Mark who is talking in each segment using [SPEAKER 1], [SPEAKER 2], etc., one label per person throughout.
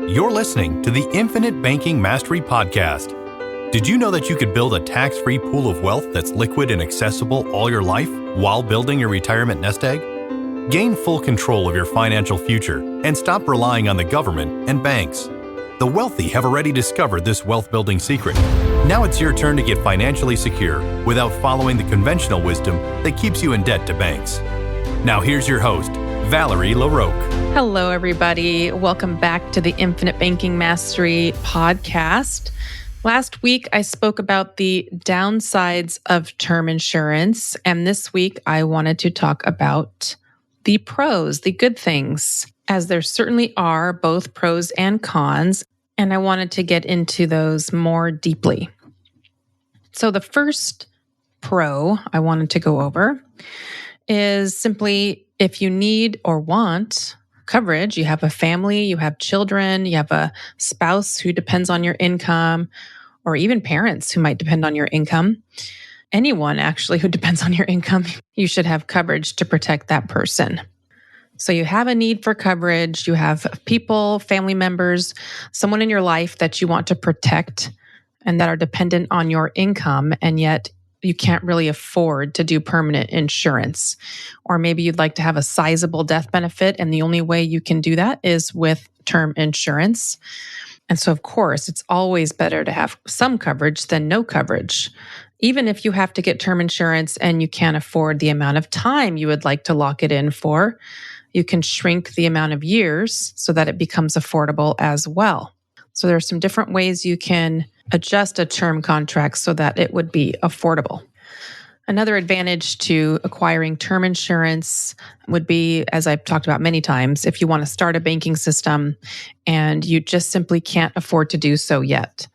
[SPEAKER 1] You're listening to the Infinite Banking Mastery Podcast. Did you know that you could build a tax-free pool of wealth that's liquid and accessible all your life while building your retirement nest egg? Gain full control of your financial future and stop relying on the government and banks. The wealthy have already discovered this wealth-building secret. Now it's your turn to get financially secure without following the conventional wisdom that keeps you in debt to banks. Now here's your host, Valerie LaRocque.
[SPEAKER 2] Hello, everybody. Welcome back to the Infinite Banking Mastery Podcast. Last week, I spoke about the downsides of term insurance, and this week, I wanted to talk about the pros, the good things, as there certainly are both pros and cons, and I wanted to get into those more deeply. So the first pro I wanted to go over is simply if you need or want coverage, you have a family, you have children, you have a spouse who depends on your income, or even parents who might depend on your income, anyone actually who depends on your income, you should have coverage to protect that person. So you have a need for coverage, you have people, family members, someone in your life that you want to protect and that are dependent on your income, and yet you can't really afford to do permanent insurance. Or maybe you'd like to have a sizable death benefit, and the only way you can do that is with term insurance. And so, of course, it's always better to have some coverage than no coverage. Even if you have to get term insurance and you can't afford the amount of time you would like to lock it in for, you can shrink the amount of years so that it becomes affordable as well. So there are some different ways you can adjust a term contract so that it would be affordable. Another advantage to acquiring term insurance would be, as I've talked about many times, if you want to start a banking system and you just simply can't afford to do so yet.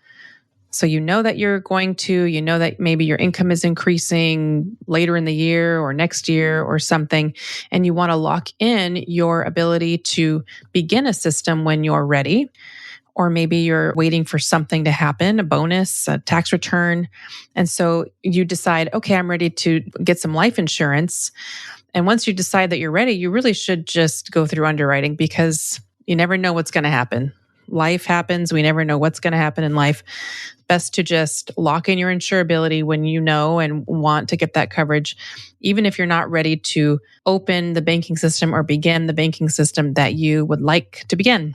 [SPEAKER 2] So you know that you're going to, you know that maybe your income is increasing later in the year or next year or something, and you want to lock in your ability to begin a system when you're ready. Or maybe you're waiting for something to happen, a bonus, a tax return. And so you decide, okay, I'm ready to get some life insurance. And once you decide that you're ready, you really should just go through underwriting, because you never know what's going to happen. Life happens. We never know what's going to happen in life. Best to just lock in your insurability when you know and want to get that coverage, even if you're not ready to open the banking system or begin the banking system that you would like to begin.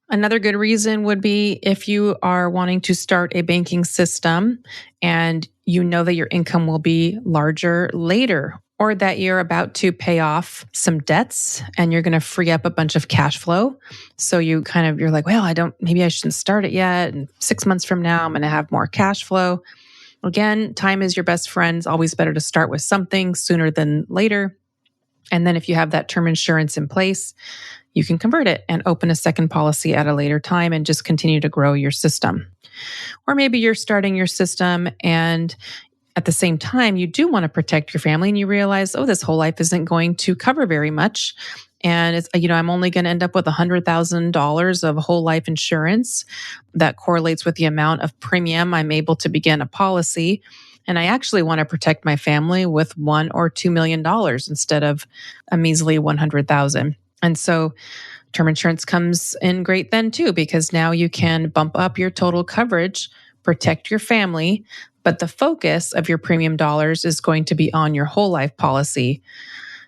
[SPEAKER 2] Another good reason would be if you are wanting to start a banking system and you know that your income will be larger later, or that you're about to pay off some debts and you're going to free up a bunch of cash flow. So you're like, well, maybe I shouldn't start it yet. And 6 months from now, I'm going to have more cash flow. Again, time is your best friend. It's always better to start with something sooner than later. And then if you have that term insurance in place, you can convert it and open a second policy at a later time and just continue to grow your system. Or maybe you're starting your system and at the same time, you do want to protect your family and you realize, this whole life isn't going to cover very much. And it's, I'm only going to end up with $100,000 of whole life insurance that correlates with the amount of premium I'm able to begin a policy. And I actually want to protect my family with $1 or $2 million instead of a measly $100,000. And so term insurance comes in great then too, because now you can bump up your total coverage, protect your family, but the focus of your premium dollars is going to be on your whole life policy,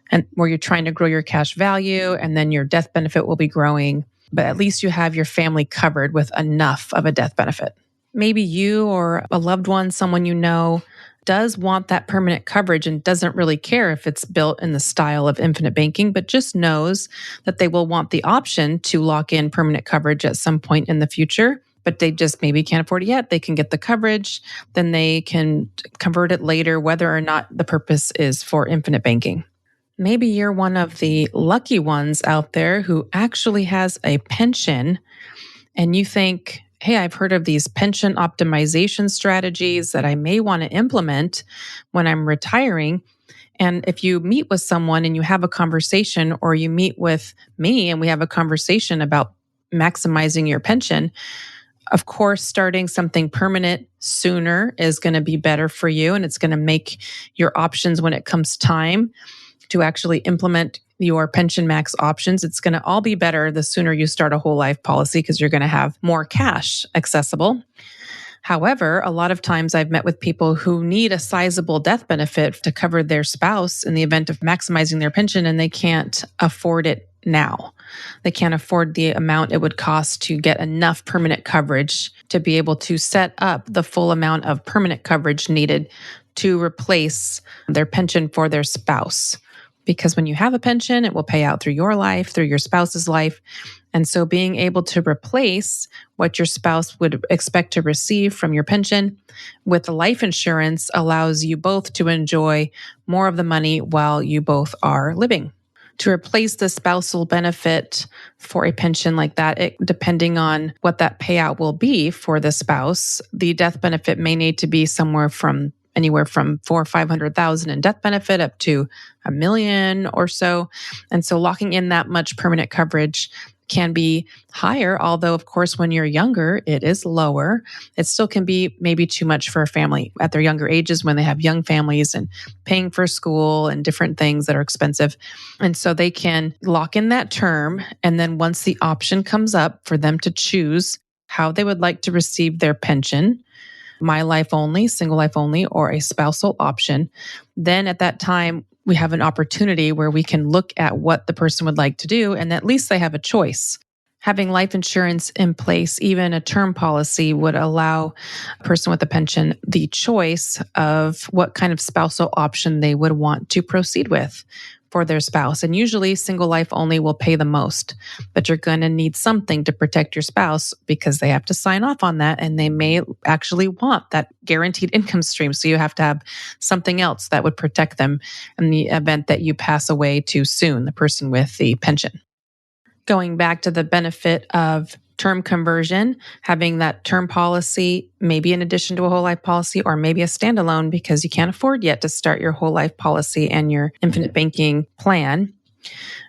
[SPEAKER 2] and where you're trying to grow your cash value, and then your death benefit will be growing, but at least you have your family covered with enough of a death benefit. Maybe you or a loved one, someone you know, does want that permanent coverage and doesn't really care if it's built in the style of infinite banking, but just knows that they will want the option to lock in permanent coverage at some point in the future, but they just maybe can't afford it yet. They can get the coverage, then they can convert it later, whether or not the purpose is for infinite banking. Maybe you're one of the lucky ones out there who actually has a pension and you think, hey, I've heard of these pension optimization strategies that I may want to implement when I'm retiring. And if you meet with someone and you have a conversation, or you meet with me and we have a conversation about maximizing your pension, of course, starting something permanent sooner is going to be better for you. And it's going to make your options when it comes time to actually implement your pension max options, it's going to all be better the sooner you start a whole life policy because you're going to have more cash accessible. However, a lot of times I've met with people who need a sizable death benefit to cover their spouse in the event of maximizing their pension, and they can't afford it now. They can't afford the amount it would cost to get enough permanent coverage to be able to set up the full amount of permanent coverage needed to replace their pension for their spouse. Because when you have a pension, it will pay out through your life, through your spouse's life. And so being able to replace what your spouse would expect to receive from your pension with life insurance allows you both to enjoy more of the money while you both are living. To replace the spousal benefit for a pension like that, depending on what that payout will be for the spouse, the death benefit may need to be anywhere from $400,000 or $500,000 in death benefit up to $1 million or so. And so locking in that much permanent coverage can be higher, although of course when you're younger, it is lower. It still can be maybe too much for a family at their younger ages when they have young families and paying for school and different things that are expensive. And so they can lock in that term. And then once the option comes up for them to choose how they would like to receive their pension, my life only, single life only, or a spousal option, then at that time, we have an opportunity where we can look at what the person would like to do, and at least they have a choice. Having life insurance in place, even a term policy, would allow a person with a pension the choice of what kind of spousal option they would want to proceed with for their spouse. And usually single life only will pay the most, but you're going to need something to protect your spouse because they have to sign off on that and they may actually want that guaranteed income stream. So you have to have something else that would protect them in the event that you pass away too soon, the person with the pension. Going back to the benefit of term conversion, having that term policy, maybe in addition to a whole life policy, or maybe a standalone because you can't afford yet to start your whole life policy and your infinite banking plan.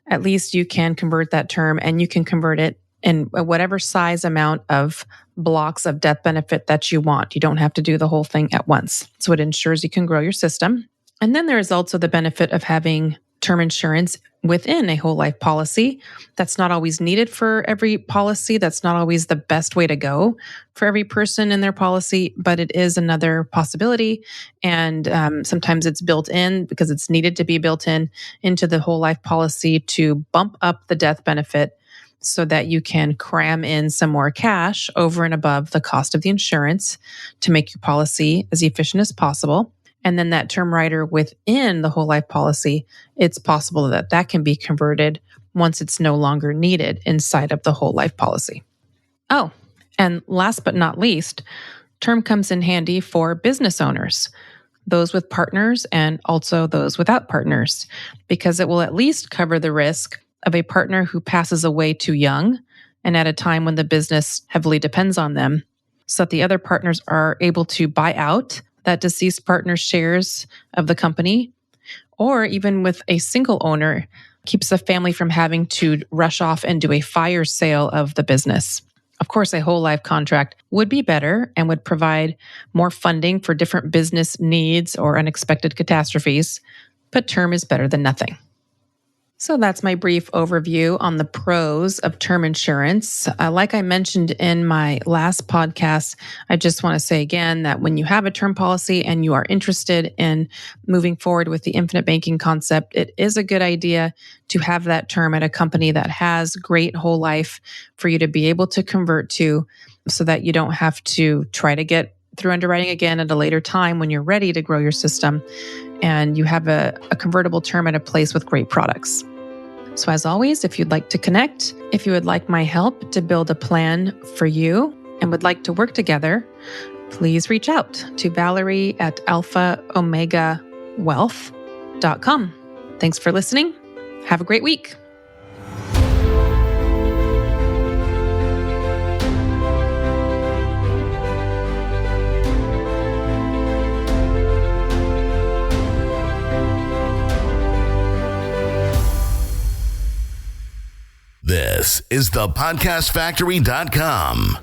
[SPEAKER 2] At least you can convert that term and you can convert it in whatever size amount of blocks of death benefit that you want. You don't have to do the whole thing at once. So it ensures you can grow your system. And then there is also the benefit of having term insurance within a whole life policy. That's not always needed for every policy. That's not always the best way to go for every person in their policy, but it is another possibility. And sometimes it's built in because it's needed to be built into the whole life policy to bump up the death benefit so that you can cram in some more cash over and above the cost of the insurance to make your policy as efficient as possible. And then that term rider within the whole life policy, it's possible that that can be converted once it's no longer needed inside of the whole life policy. Oh, and last but not least, term comes in handy for business owners, those with partners and also those without partners, because it will at least cover the risk of a partner who passes away too young and at a time when the business heavily depends on them, so that the other partners are able to buy out that deceased partner's shares of the company, or even with a single owner, keeps the family from having to rush off and do a fire sale of the business. Of course, a whole life contract would be better and would provide more funding for different business needs or unexpected catastrophes, but term is better than nothing. So that's my brief overview on the pros of term insurance. Like I mentioned in my last podcast, I just want to say again that when you have a term policy and you are interested in moving forward with the infinite banking concept, it is a good idea to have that term at a company that has great whole life for you to be able to convert to so that you don't have to try to get through underwriting again at a later time when you're ready to grow your system and you have a convertible term at a place with great products. So as always, if you'd like to connect, if you would like my help to build a plan for you and would like to work together, please reach out to Valerie at alphaomegawealth.com. Thanks for listening. Have a great week.
[SPEAKER 3] This is thepodcastfactory.com.